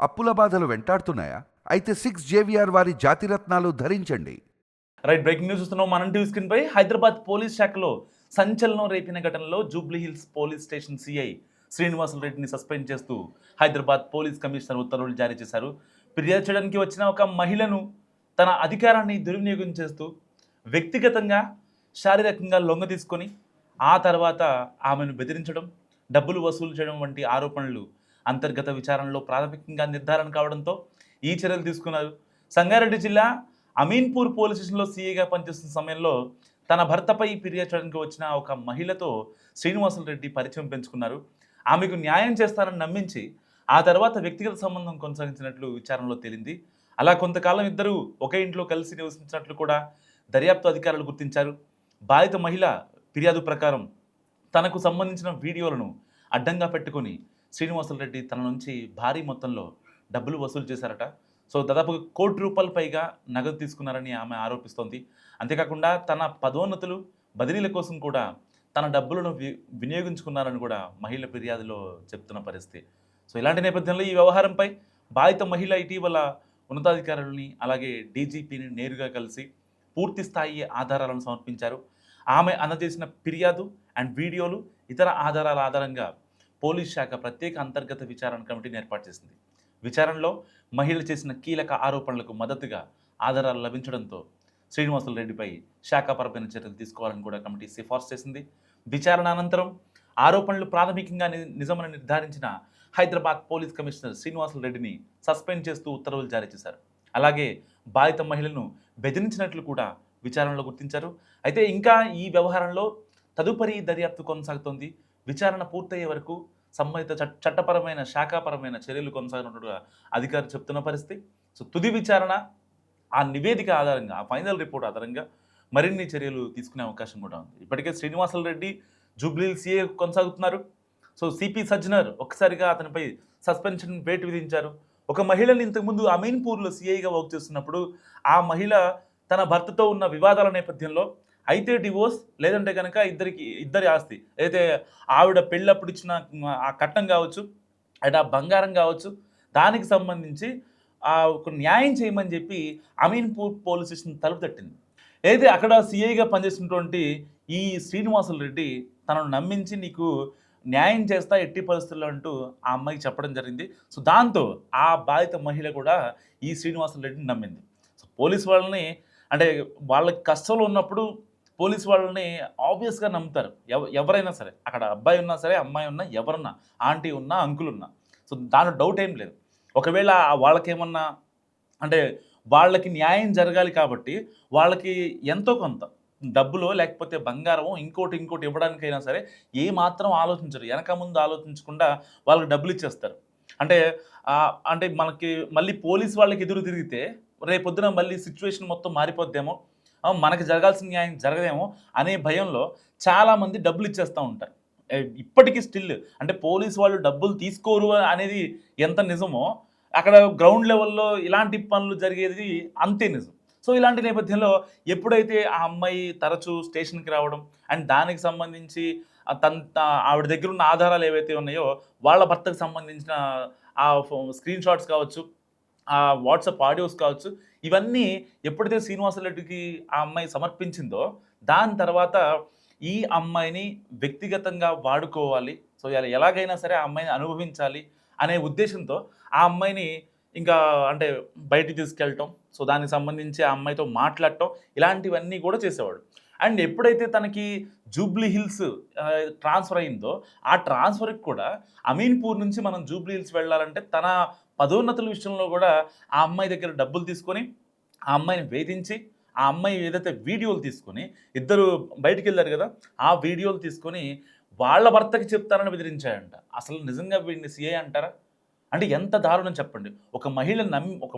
అప్పుల బాధలు వెంటాడుతున్నాయా? అయితే 6 జేవిఆర్ వారి జాతిరత్నాలు ధరించండి. రైట్, బ్రేకింగ్ న్యూస్ చూస్తున్నాం మనం టీవీ స్క్రీన్ పై. హైదరాబాద్ పోలీస్ శాఖలో సంచలనం రేపిన ఘటనలో Jubilee hills police station CI Srinivasulu రెడ్డిని సస్పెండ్ చేస్తూ హైదరాబాద్ పోలీస్ కమిషనర్ ఉత్తర్వులు జారీ చేశారు. ఫిర్యాదు చేయడానికి వచ్చిన ఒక మహిళను తన అధికారాన్ని దుర్వినియోగం చేస్తూ వ్యక్తిగతంగా శారీరకంగా లొంగ తీసుకొని ఆ తర్వాత ఆమెను బెదిరించడం, డబ్బులు వసూలు చేయడం వంటి ఆరోపణలు అంతర్గత విచారణలో ప్రాథమికంగా నిర్ధారణ కావడంతో ఈ చర్యలు తీసుకున్నారు. సంగారెడ్డి జిల్లా అమీన్పూర్ పోలీస్ స్టేషన్లో సీఐగా పనిచేస్తున్న సమయంలో తన భర్తపై ఫిర్యాదు చేయడానికి వచ్చిన ఒక మహిళతో శ్రీనివాసులు రెడ్డి పరిచయం పెంచుకున్నారు. ఆమెకు న్యాయం చేస్తానని నమ్మించి ఆ తర్వాత వ్యక్తిగత సంబంధం కొనసాగించినట్లు విచారణలో తేలింది. అలా కొంతకాలం ఇద్దరు ఒకే ఇంట్లో కలిసి నివసించినట్లు కూడా దర్యాప్తు అధికారులు గుర్తించారు. బాధిత మహిళ ఫిర్యాదు ప్రకారం తనకు సంబంధించిన వీడియోలను అడ్డంగా పెట్టుకొని శ్రీనివాసులు రెడ్డి తన నుంచి భారీ మొత్తంలో డబ్బులు వసూలు చేశారట. సో దాదాపుగా ₹1,00,00,000 పైగా నగదు తీసుకున్నారని ఆమె ఆరోపిస్తోంది. అంతేకాకుండా తన పదోన్నతులు, బదిలీల కోసం కూడా తన డబ్బులను వినియోగించుకున్నారని కూడా మహిళ ఫిర్యాదులో చెప్తున్న పరిస్థితి. సో ఇలాంటి నేపథ్యంలో ఈ వ్యవహారంపై బాధిత మహిళ ఇటీవల ఉన్నతాధికారులని అలాగే డీజీపీని నేరుగా కలిసి పూర్తి స్థాయి ఆధారాలను సమర్పించారు. ఆమె అందజేసిన ఫిర్యాదు అండ్ వీడియోలు, ఇతర ఆధారాల ఆధారంగా పోలీస్ శాఖ ప్రత్యేక అంతర్గత విచారణ కమిటీని ఏర్పాటు చేసింది. విచారణలో మహిళ చేసిన కీలక ఆరోపణలకు మద్దతుగా ఆధారాలు లభించడంతో శ్రీనివాసులు రెడ్డిపై శాఖాపరమైన చర్యలు తీసుకోవాలని కూడా కమిటీ సిఫార్సు చేసింది. విచారణ అనంతరం ఆరోపణలు ప్రాథమికంగా నిజమని నిర్ధారించిన హైదరాబాద్ పోలీస్ కమిషనర్ శ్రీనివాసులు రెడ్డిని సస్పెండ్ చేస్తూ ఉత్తర్వులు జారీ చేశారు. అలాగే బాధిత మహిళను బెదిరించినట్లు కూడా విచారణలో గుర్తించారు. అయితే ఇంకా ఈ వ్యవహారంలో తదుపరి దర్యాప్తు కొనసాగుతోంది. విచారణ పూర్తయ్యే వరకు సంబంధిత చట్టపరమైన శాఖాపరమైన చర్యలు కొనసాగినట్టుగా అధికారులు చెప్తున్న పరిస్థితి. సో తుది విచారణ, ఆ నివేదిక ఆధారంగా, ఆ ఫైనల్ రిపోర్ట్ ఆధారంగా మరిన్ని చర్యలు తీసుకునే అవకాశం కూడా ఉంది. ఇప్పటికే శ్రీనివాసులు రెడ్డి జూబ్లీ సీఏ కొనసాగుతున్నారు. సో సిపి సజ్జనర్ ఒక్కసారిగా అతనిపై సస్పెన్షన్ వేటు విధించారు. ఒక మహిళని ఇంతకుముందు అమీన్పూర్లో సీఐగా వర్క్ చేస్తున్నప్పుడు ఆ మహిళ తన భర్తతో ఉన్న వివాదాల నేపథ్యంలో అయితే డివోర్స్, లేదంటే కనుక ఇద్దరి ఆస్తి, అయితే ఆవిడ పెళ్ళప్పుడు ఇచ్చిన ఆ కట్నం కావచ్చు, అంటే ఆ బంగారం కావచ్చు, దానికి సంబంధించి ఒక న్యాయం చేయమని చెప్పి అమీన్పూర్ పోలీస్ స్టేషన్ తలుపు తట్టింది. అయితే అక్కడ సిఐగా పనిచేసినటువంటి ఈ శ్రీనివాసులు రెడ్డి తనను నమ్మించి నీకు న్యాయం చేస్తా ఎట్టి పరిస్థితుల్లో అంటూ ఆ అమ్మాయికి చెప్పడం జరిగింది. సో దాంతో ఆ బాధిత మహిళ కూడా ఈ శ్రీనివాసులు రెడ్డిని నమ్మింది. సో పోలీస్ వాళ్ళని, అంటే వాళ్ళకి కష్టంలో ఉన్నప్పుడు పోలీస్ వాళ్ళని ఆబ్వియస్గా నమ్ముతారు. ఎవరైనా సరే, అక్కడ అబ్బాయి ఉన్నా సరే, అమ్మాయి ఉన్నా, ఎవరున్నా, ఆంటీ ఉన్నా, అంకుల్ ఉన్నా. సో దాంట్లో డౌట్ ఏం లేదు. ఒకవేళ వాళ్ళకేమన్నా, అంటే వాళ్ళకి న్యాయం జరగాలి కాబట్టి వాళ్ళకి ఎంతో కొంత డబ్బులో లేకపోతే బంగారమో ఇంకోటి ఇవ్వడానికైనా సరే ఏ మాత్రం ఆలోచించరు. వెనక ముందు ఆలోచించకుండా వాళ్ళకి డబ్బులు ఇచ్చేస్తారు. అంటే మనకి మళ్ళీ పోలీస్ వాళ్ళకి ఎదురు తిరిగితే రేపొద్దున మళ్ళీ సిచ్యువేషన్ మొత్తం మారిపోద్దేమో, మనకి జరగాల్సిన న్యాయం జరగదేమో అనే భయంలో చాలామంది డబ్బులు ఇచ్చేస్తూ ఉంటారు. ఇప్పటికీ స్టిల్, అంటే పోలీస్ వాళ్ళు డబ్బులు తీసుకోరు అనేది ఎంత నిజమో, అక్కడ గ్రౌండ్ లెవెల్లో ఇలాంటి పనులు జరిగేది అంతే నిజం. సో ఇలాంటి నేపథ్యంలో ఎప్పుడైతే ఆ అమ్మాయి తరచూ స్టేషన్కి రావడం అండ్ దానికి సంబంధించి ఆవిడ దగ్గర ఉన్న ఆధారాలు ఏవైతే ఉన్నాయో, వాళ్ళ భర్తకు సంబంధించిన ఆ స్క్రీన్ షాట్స్ కావచ్చు, ఆ వాట్సాప్ ఆడియోస్ కావచ్చు, ఇవన్నీ ఎప్పుడైతే శ్రీనివాసులు రెడ్డికి ఆ అమ్మాయి సమర్పించిందో దాని తర్వాత ఈ అమ్మాయిని వ్యక్తిగతంగా వాడుకోవాలి, సో ఎలాగైనా సరే ఆ అమ్మాయిని అనుభవించాలి అనే ఉద్దేశంతో ఆ అమ్మాయిని ఇంకా అంటే బయటికి తీసుకెళ్ళటం, సో దానికి సంబంధించి ఆ అమ్మాయితో మాట్లాడటం, ఇలాంటివన్నీ కూడా చేసేవాడు. అండ్ ఎప్పుడైతే తనకి జూబ్లీ హిల్స్ ట్రాన్స్ఫర్ అయిందో ఆ ట్రాన్స్ఫర్కి కూడా అమీన్పూర్ నుంచి మనం జూబ్లీ హిల్స్ వెళ్ళాలంటే తన పదోన్నతుల విషయంలో కూడా ఆ అమ్మాయి దగ్గర డబ్బులు తీసుకొని ఆ అమ్మాయిని వేధించి, ఆ అమ్మాయి ఏదైతే వీడియోలు తీసుకొని, ఇద్దరు బయటికి వెళ్ళారు కదా, ఆ వీడియోలు తీసుకొని వాళ్ళ భర్తకి చెప్తారని బెదిరించాయంట. అసలు నిజంగా వీడిని సీఐ అంటారా? అంటే ఎంత దారుణం చెప్పండి. ఒక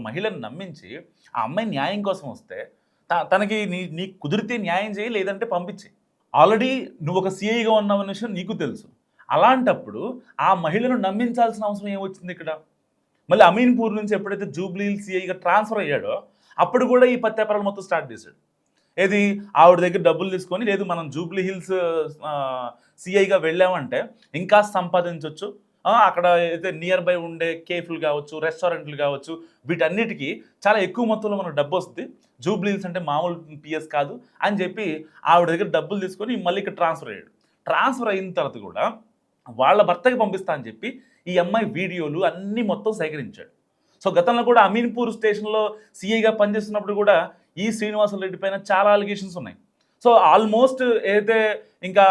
మహిళను నమ్మించి ఆ అమ్మాయి న్యాయం కోసం వస్తే తనకి నీ కుదిరితే న్యాయం చేయి, లేదంటే పంపించి. ఆల్రెడీ నువ్వు ఒక సీఐగా ఉన్నావన్న విషయం నీకు తెలుసు. అలాంటప్పుడు ఆ మహిళను నమ్మించాల్సిన అవసరం ఏమొచ్చింది ఇక్కడ? మళ్ళీ అమీన్పూర్ నుంచి ఎప్పుడైతే జూబ్లీ హిల్స్ సీఐగా ట్రాన్స్ఫర్ అయ్యాడో అప్పుడు కూడా ఈ పత్యాపరాలు మొత్తం స్టార్ట్ చేశాడు. ఏది ఆవిడ దగ్గర డబ్బులు తీసుకొని, లేదు మనం జూబ్లీ హిల్స్ సీఐగా వెళ్ళామంటే ఇంకా సంపాదించవచ్చు, అక్కడ అయితే నియర్ బై ఉండే కేఫ్లు కావచ్చు, రెస్టారెంట్లు కావచ్చు, వీటన్నిటికీ చాలా ఎక్కువ మొత్తంలో మనకు డబ్బు వస్తుంది. జూబ్లీ హిల్స్ అంటే మామూలు పిఎస్ కాదు అని చెప్పి ఆవిడ దగ్గర డబ్బులు తీసుకొని మళ్ళీ ఇక్కడ ట్రాన్స్ఫర్ అయ్యాడు. ట్రాన్స్ఫర్ అయిన తర్వాత కూడా వాళ్ళ భర్తకి పంపిస్తా అని చెప్పి ఈ అమ్మాయి వీడియోలు అన్నీ మొత్తం సేకరించాడు. సో గతంలో కూడా అమీన్పూర్ స్టేషన్లో సిఐగా పనిచేస్తున్నప్పుడు కూడా ఈ శ్రీనివాసరెడ్డి పైన చాలా అలిగేషన్స్ ఉన్నాయి. సో ఆల్మోస్ట్ ఏదైతే ఇంకా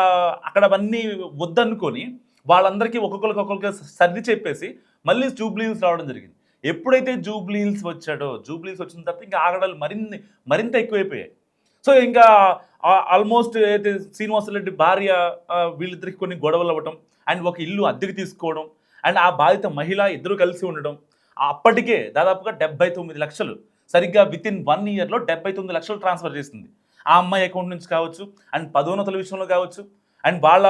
అక్కడ అవన్నీ వద్దనుకొని వాళ్ళందరికీ ఒక్కొక్కరికి సర్ది చెప్పేసి మళ్ళీ జూబ్లీ హిల్స్ రావడం జరిగింది. ఎప్పుడైతే జూబ్లీ హిల్స్ వచ్చాడో, జూబ్లీ హిల్స్ వచ్చిన తర్వాత ఇంకా ఆగడాలు మరింత ఎక్కువైపోయాయి. సో ఇంకా ఆల్మోస్ట్ ఏదైతే శ్రీనివాసరెడ్డి భార్య వీళ్ళిద్దరికి కొన్ని గొడవలు అవ్వటం అండ్ ఒక ఇల్లు అద్దెకి తీసుకోవడం అండ్ ఆ బాధిత మహిళ ఇద్దరు కలిసి ఉండడం, అప్పటికే దాదాపుగా 79 లక్షలు సరిగ్గా వితిన్ 1 ఇయర్లో 79 లక్షలు ట్రాన్స్ఫర్ చేసింది. ఆ అమ్మాయి అకౌంట్ నుంచి కావచ్చు అండ్ పదోన్నతుల విషయంలో కావచ్చు అండ్ వాళ్ళ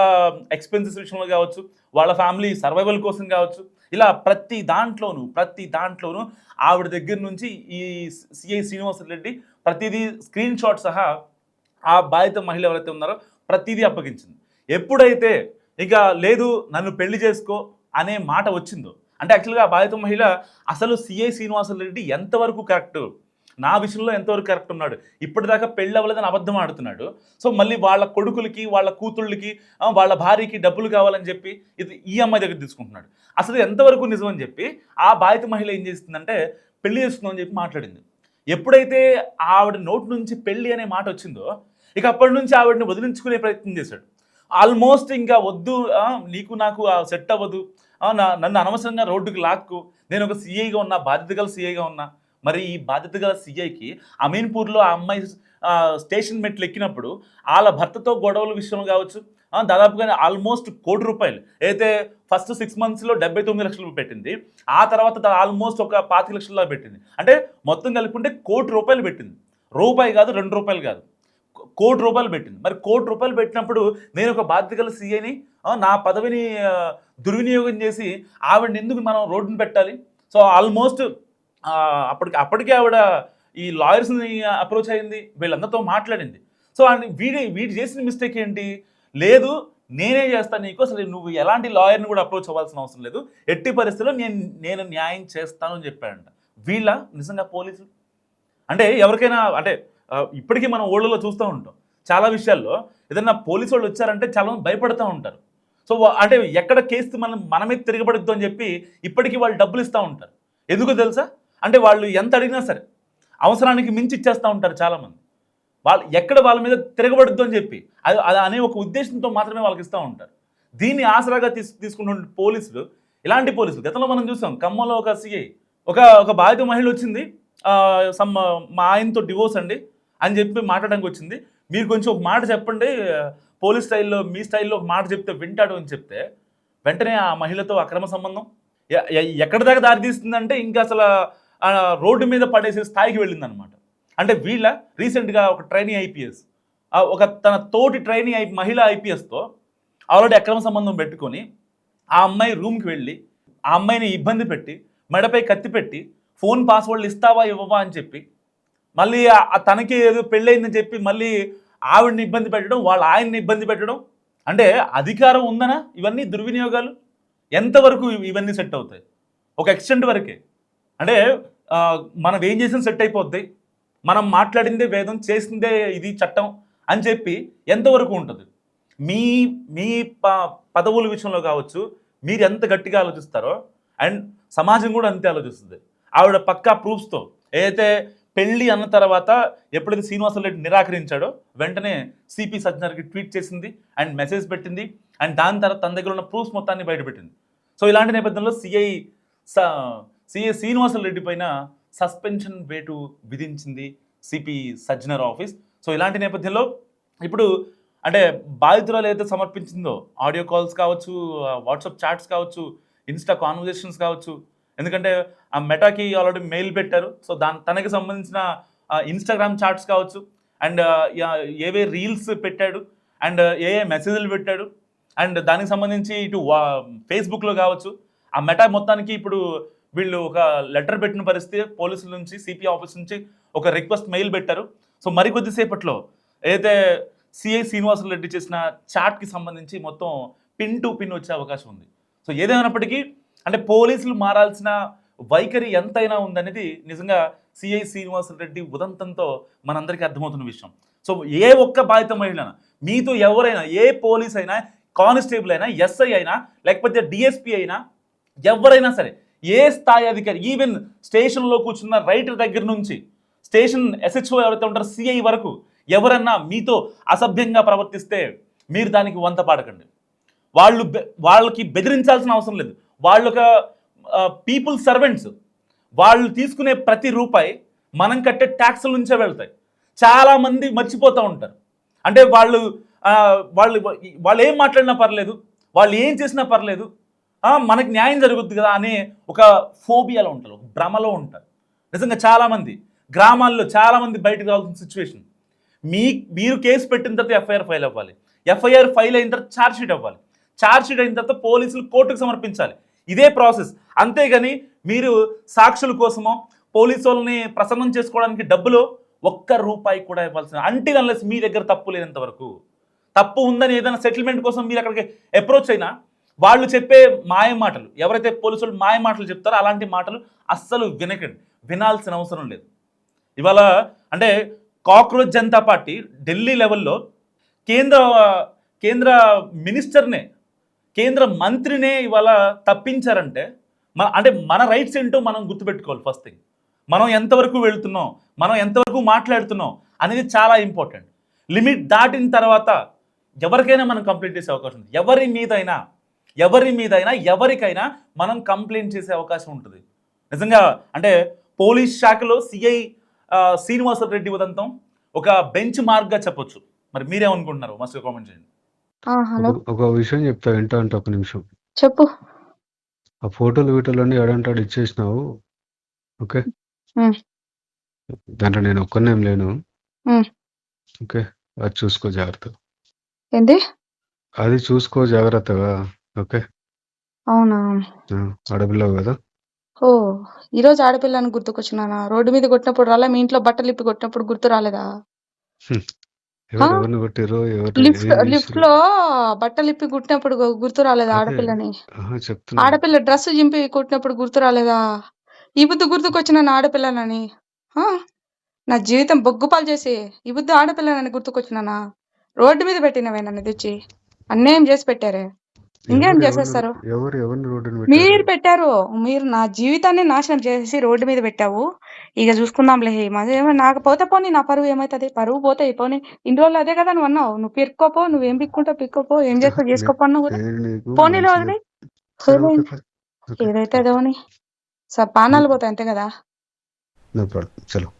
ఎక్స్పెన్సెస్ విషయంలో కావచ్చు, వాళ్ళ ఫ్యామిలీ సర్వైవల్ కోసం కావచ్చు, ఇలా ప్రతి దాంట్లోనూ ఆవిడ దగ్గర నుంచి ఈ సిఐ శ్రీనివాసరెడ్డి ప్రతిదీ స్క్రీన్ షాట్ సహా ఆ బాధిత మహిళ ఎవరైతే ఉన్నారో ప్రతిదీ అప్పగించింది. ఎప్పుడైతే ఇక లేదు నన్ను పెళ్లి చేసుకో అనే మాట వచ్చిందో, అంటే యాక్చువల్గా ఆ బాధిత మహిళ అసలు సిఐ శ్రీనివాసరెడ్డి ఎంతవరకు కరెక్ట్, నా విషయంలో ఎంతవరకు కరెక్ట్ ఉన్నాడు, ఇప్పటిదాకా పెళ్ళి అవ్వలేదని అబద్ధం ఆడుతున్నాడు, సో మళ్ళీ వాళ్ళ కొడుకులకి వాళ్ళ కూతుళ్ళకి వాళ్ళ భార్యకి డబ్బులు కావాలని చెప్పి ఇది ఈ అమ్మాయి దగ్గర తీసుకుంటున్నాడు, అసలు ఎంతవరకు నిజం అని చెప్పి ఆ బాధిత మహిళ ఏం చేస్తుందంటే పెళ్లి చేసుకుందామని చెప్పి మాట్లాడింది. ఎప్పుడైతే ఆవిడ నోటి నుంచి పెళ్లి అనే మాట వచ్చిందో ఇక అప్పటి నుంచి ఆవిడని వదిలించుకునే ప్రయత్నం చేశాడు. ఆల్మోస్ట్ ఇంకా వద్దు, నీకు నాకు సెట్ అవ్వదు, నన్ను అనవసరంగా రోడ్డుకి లాక్కు, నేను ఒక సీఐగా ఉన్నా, బాధ్యత గల సీఐగా ఉన్నా. మరి ఈ బాధ్యత గల సీఐకి అమీన్పూర్లో ఆ అమ్మాయి స్టేషన్ మెట్లు ఎక్కినప్పుడు వాళ్ళ భర్తతో గొడవల విషయంలో కావచ్చు, దాదాపుగా ఆల్మోస్ట్ ₹1 కోటి అయితే ఫస్ట్ 6 మంత్స్లో 79 లక్షలు పెట్టింది, ఆ తర్వాత ఆల్మోస్ట్ ఒక 25 లక్షల్లో పెట్టింది. అంటే మొత్తం కలుపుకుంటే ₹1 కోటి పెట్టింది. రూపాయి కాదు, ₹2 కాదు, ₹1 కోటి పెట్టింది. మరి ₹1 కోటి పెట్టినప్పుడు నేను ఒక బాధ్యత గల సీఐని, నా పదవిని దుర్వినియోగం చేసి ఆవిడని ఎందుకు మనం రోడ్డును పెట్టాలి? సో ఆల్మోస్ట్ అప్పటికే ఆవిడ ఈ లాయర్స్ని అప్రోచ్ అయింది, వీళ్ళందరితో మాట్లాడింది. సో వీడి చేసిన మిస్టేక్ ఏంటి, లేదు నేనే చేస్తాను నీకు, అసలు నువ్వు ఎలాంటి లాయర్ని కూడా అప్రోచ్ అవ్వాల్సిన అవసరం లేదు, ఎట్టి పరిస్థితుల్లో నేను న్యాయం చేస్తాను అని చెప్పాడంట. వీళ్ళ నిజంగా పోలీసులు అంటే ఎవరికైనా అంటే ఇప్పటికీ మనం ఓళ్ళలో చూస్తూ ఉంటాం చాలా విషయాల్లో, ఏదైనా పోలీసు వాళ్ళు వచ్చారంటే చాలా మంది భయపడుతూ ఉంటారు. సో అంటే ఎక్కడ కేసు మనమే తిరగబడుద్దు అని చెప్పి ఇప్పటికీ వాళ్ళు డబ్బులు ఇస్తూ ఉంటారు. ఎందుకు తెలుసా, అంటే వాళ్ళు ఎంత అడిగినా సరే అవసరానికి మించి ఇచ్చేస్తూ ఉంటారు చాలామంది. వాళ్ళు ఎక్కడ వాళ్ళ మీద తిరగబడుద్దు అని చెప్పి అది అనే ఒక ఉద్దేశంతో మాత్రమే వాళ్ళకి ఇస్తూ ఉంటారు. దీన్ని ఆసరాగా తీసుకున్న పోలీసులు, ఇలాంటి పోలీసులు గతంలో మనం చూసాం. ఖమ్మంలో ఒక సిఐ ఒక బాధిత మహిళ వచ్చింది, మా ఆయనతో డివోర్స్ అండి అని చెప్పి మాట్లాడడానికి వచ్చింది, మీరు కొంచెం ఒక మాట చెప్పండి పోలీస్ స్టైల్లో, మీ స్టైల్లో ఒక మాట చెప్తే వింటాడు అని చెప్తే వెంటనే ఆ మహిళతో అక్రమ సంబంధం ఎక్కడి దాకా దారి తీస్తుందంటే ఇంకా అసలు రోడ్డు మీద పడేసే స్థాయికి వెళ్ళిందనమాట. అంటే వీళ్ళ రీసెంట్గా ఒక ట్రైనీ ఐపీఎస్ ఒక తన తోటి ట్రైనీ మహిళ ఐపీఎస్తో ఆల్రెడీ అక్రమ సంబంధం పెట్టుకొని ఆ అమ్మాయి రూమ్కి వెళ్ళి ఆ అమ్మాయిని ఇబ్బంది పెట్టి మెడపై కత్తి పెట్టి ఫోన్ పాస్వర్డ్లు ఇస్తావా ఇవ్వవా అని చెప్పి మళ్ళీ తనకి ఏదో పెళ్ళయిందని చెప్పి మళ్ళీ ఆవిడని ఇబ్బంది పెట్టడం, వాళ్ళ ఆయన్ని ఇబ్బంది పెట్టడం. అంటే అధికారం ఉందనా ఇవన్నీ దుర్వినియోగాలు ఎంతవరకు ఇవన్నీ సెట్ అవుతాయి? ఒక ఎక్స్టెంట్ వరకే. అంటే మనం ఏం చేసిన సెట్ అయిపోద్ది, మనం మాట్లాడిందే వేదం, చేసిందే ఇది చట్టం అని చెప్పి ఎంతవరకు ఉంటుంది? మీ పదవుల విషయంలో కావచ్చు మీరు ఎంత గట్టిగా ఆలోచిస్తారో అండ్ సమాజం కూడా అంతే ఆలోచిస్తుంది. ఆవిడ పక్కా ప్రూఫ్స్తో ఏదైతే పెళ్ళి అన్న తర్వాత ఎప్పుడైతే శ్రీనివాసరెడ్డి నిరాకరించాడో వెంటనే సిపి సజ్జనర్కి ట్వీట్ చేసింది అండ్ మెసేజ్ పెట్టింది అండ్ దాని తర్వాత తన దగ్గర ఉన్న ప్రూఫ్స్ మొత్తాన్ని బయటపెట్టింది. సో ఇలాంటి నేపథ్యంలో సిఐ శ్రీనివాసరెడ్డి పైన సస్పెన్షన్ వేటు విధించింది సిపి సజ్జనర్ ఆఫీస్. సో ఇలాంటి నేపథ్యంలో ఇప్పుడు అంటే బాధితురాలు ఏదైతే సమర్పించిందో ఆడియో కాల్స్ కావచ్చు, వాట్సాప్ చాట్స్ కావచ్చు, ఇన్స్టా కాన్వర్జేషన్స్ కావచ్చు, ఎందుకంటే ఆ మెటాకి ఆల్రెడీ మెయిల్ పెట్టారు, సో తనకి సంబంధించిన ఇన్స్టాగ్రామ్ చాట్స్ కావచ్చు అండ్ ఏవే రీల్స్ పెట్టాడు అండ్ ఏ మెసేజ్లు పెట్టాడు అండ్ దానికి సంబంధించి ఇటు ఫేస్బుక్లో కావచ్చు, ఆ మెటా మొత్తానికి ఇప్పుడు వీళ్ళు ఒక లెటర్ పెట్టిన పరిస్థితి, పోలీసుల నుంచి సిపి ఆఫీస్ నుంచి ఒక రిక్వెస్ట్ మెయిల్ పెట్టారు. సో మరికొద్దిసేపట్లో ఏదైతే సిఐ శ్రీనివాసరెడ్డి చేసిన చాట్కి సంబంధించి మొత్తం పిన్ టు పిన్ వచ్చే అవకాశం ఉంది. సో ఏదేమైనప్పటికీ అంటే పోలీసులు మారాల్సిన వైఖరి ఎంతైనా ఉందనేది నిజంగా సిఐ శ్రీనివాసరెడ్డి ఉదంతంతో మనందరికీ అర్థమవుతున్న విషయం. సో ఏ ఒక్క బాధిత మహిళ మీతో ఎవరైనా, ఏ పోలీస్ అయినా, కానిస్టేబుల్ అయినా, ఎస్ఐ అయినా, లేకపోతే డిఎస్పీ అయినా, ఎవరైనా సరే, ఏ స్థాయి అధికారి, ఈవెన్ స్టేషన్లో కూర్చున్న రైటర్ దగ్గర నుంచి స్టేషన్ ఎస్హెచ్ఓ ఎవరైతే ఉంటారో సిఐ వరకు ఎవరన్నా మీతో అసభ్యంగా ప్రవర్తిస్తే మీరు దానికి వంత పాడకండి. వాళ్ళకి బెదిరించాల్సిన అవసరం లేదు. వాళ్ళు ఒక పీపుల్ సర్వెంట్స్. వాళ్ళు తీసుకునే ప్రతి రూపాయి మనం కట్టే ట్యాక్సుల నుంచే వెళ్తాయి. చాలామంది మర్చిపోతూ ఉంటారు. అంటే వాళ్ళు వాళ్ళు వాళ్ళు ఏం మాట్లాడినా పర్లేదు, వాళ్ళు ఏం చేసినా పర్లేదు, మనకి న్యాయం జరుగుద్ది కదా అనే ఒక ఫోబియాలో ఉంటారు, ఒక భ్రమలో ఉంటారు. నిజంగా చాలామంది గ్రామాల్లో చాలామంది బయటకు రావాల్సిన సిచ్యువేషన్. మీరు కేసు పెట్టిన తర్వాత ఎఫ్ఐఆర్ ఫైల్ అవ్వాలి. ఎఫ్ఐఆర్ ఫైల్ అయిన తర్వాత ఛార్జ్షీట్ అవ్వాలి. ఛార్జ్షీట్ అయిన తర్వాత పోలీసులు కోర్టుకు సమర్పించాలి. ఇదే ప్రాసెస్. అంతేగాని మీరు సాక్షుల కోసమో పోలీసు వాళ్ళని ప్రసన్నం చేసుకోవడానికి డబ్బులు ఒక్క రూపాయి కూడా ఇవ్వాల్సిన, అంటిల్ అన్లెస్ మీ దగ్గర తప్పు లేనంత వరకు. తప్పు ఉందని ఏదైనా సెటిల్మెంట్ కోసం మీరు అక్కడికి అప్రోచ్ అయినా వాళ్ళు చెప్పే మాయ మాటలు, ఎవరైతే పోలీసులు మాయ మాటలు చెప్తారో అలాంటి మాటలు అస్సలు వినకండి, వినాల్సిన అవసరం లేదు. ఇవాళ అంటే కాక్రోచ్ జనతా పార్టీ ఢిల్లీ లెవెల్లో కేంద్ర మినిస్టర్నే, కేంద్ర మంత్రినే ఇవాళ తప్పించారంటే అంటే మన రైట్స్ ఏంటో మనం గుర్తుపెట్టుకోవాలి. ఫస్ట్ థింగ్, మనం ఎంతవరకు వెళ్తున్నాం, మనం ఎంతవరకు మాట్లాడుతున్నాం అనేది చాలా ఇంపార్టెంట్. లిమిట్ దాటిన తర్వాత ఎవరికైనా మనం కంప్లైంట్ చేసే అవకాశం ఉంది. ఎవరి మీదైనా ఎవరికైనా మనం కంప్లైంట్ చేసే అవకాశం ఉంటుంది. నిజంగా అంటే పోలీస్ శాఖలో సిఐ శ్రీనివాసరెడ్డి ఉదంతం ఒక బెంచ్ మార్క్గా చెప్పొచ్చు. మరి మీరేమనుకుంటున్నారు? మస్తు కామెంట్ చేయండి. హలో ఒక విషయం చెప్తా, వింటా అంటే ఒక నిమిషం. చెప్పు. ఆ ఫోటోలు ఎడంటాడు ఇచ్చేసినావు, ఓకే? ఉమ్, దాంట్లో నేను ఒక్కనేం లేను, ఉమ్. ఓకే? అది చూసుకో జాగ్రత్త, ఏంటి? అది చూసుకో జాగ్రత్తగా, ఓకే? అవునా? ఆడపిల్లవు కదా. ఓ, ఈరోజు ఆడపిల్లని గుర్తుకొచ్చినానా? రోడ్డు మీద కొట్టినప్పుడు రాలే, మీ ఇంట్లో బట్టలు ఇప్పి కొట్టినప్పుడు గుర్తు రాలేదా? ఎవరిని కొట్టిరో, లిఫ్ట్ లో బట్టలు ఇప్పి కుట్టినప్పుడు గుర్తు రాలేదా ఆడపిల్లని? చెప్తున్నా. ఆడపిల్ల డ్రెస్ జింపి కుట్టినప్పుడు గుర్తు రాలేదా? ఈ బుద్ధి గుర్తుకొచ్చినాను ఆడపిల్లనని. నా జీవితం బొగ్గుపాలు చేసి ఈ బుద్ధి ఆడపిల్లనని గుర్తుకొచ్చినానా? రోడ్డు మీద పెట్టినవే నన్ను తెచ్చి అన్యాయం చేసి పెట్టారే. ఇంకేం చేసేస్తారు? ఎవరిని రోడ్డుని మీరు పెట్టారు. మీరు నా జీవితాన్ని నాశనం చేసి రోడ్డు మీద పెట్టావు. ఇక చూసుకుందాంలే. మాదేమో నాకు పోతే పోనీ, నా పరువు ఏమైతుంది? పరువు పోతే పోనీ. ఇన్ని రోజులు అదే కదా నువ్వు అన్నావు. నువ్వు పిక్కోపో, నువ్వేం పిక్కుంటావు పిక్కోపో, ఏం చేస్తావు చేసుకోపో అన్నావు కదా. పోనీలో వదిలే, ఏదైతే అదేమని పానాలు పోతాయి అంతే కదా. నో ప్రాబ్లం, చలో.